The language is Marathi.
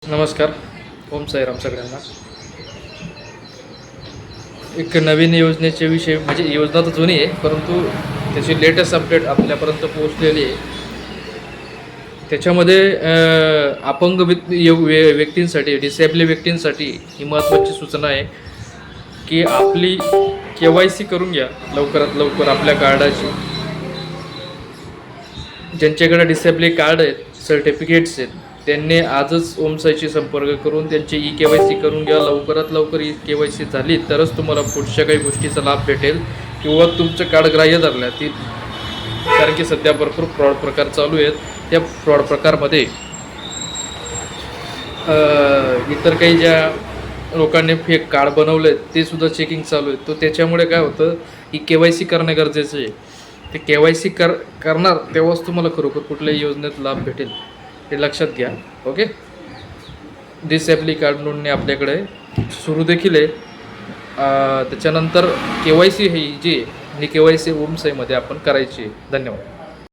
नमस्कार. ओम साईराम सगळ्यांना. एक नवीन योजनेचे विषय म्हणजे योजना तर जुनी आहे, परंतु त्याची लेटेस्ट अपडेट आपल्यापर्यंत पोहोचलेली आहे. त्याच्यामध्ये अपंग व्यक्तींसाठी, डिसेबल व्यक्तींसाठी ही महत्त्वाची सूचना आहे की आपली KYC करून घ्या लवकरात लवकर आपल्या कार्डाची. ज्यांच्याकडे डिसेबल कार्ड आहेत, सर्टिफिकेट्स आहेत, त्यांनी आजच ओमसाईशी संपर्क करून त्यांची KYC करून घ्या. लवकरात लवकर KYC झाली तरच तुम्हाला पुढच्या काही गोष्टीचा लाभ भेटेल किंवा तुमचं कार्ड ग्राह्य धरलं ती. कारण की सध्या भरपूर फ्रॉड प्रकार चालू आहेत. त्या फ्रॉड प्रकारमध्ये इतर काही ज्या लोकांनी फेक कार्ड बनवले ते सुद्धा चेकिंग चालू आहे. तो त्याच्यामुळे काय होतं की KYC करणं गरजेचं आहे. ते KYC करणार तेव्हाच तुम्हाला खरोखर कुठल्याही योजनेत लाभ भेटेल, हे लक्षात घ्या. ओके. डिसेबल कार्ड नोंदणी आपल्याकडे सुरू देखील आहे. त्याच्यानंतर KYC ही जी KYC ओमसाईमध्ये आपण करायची आहे. धन्यवाद.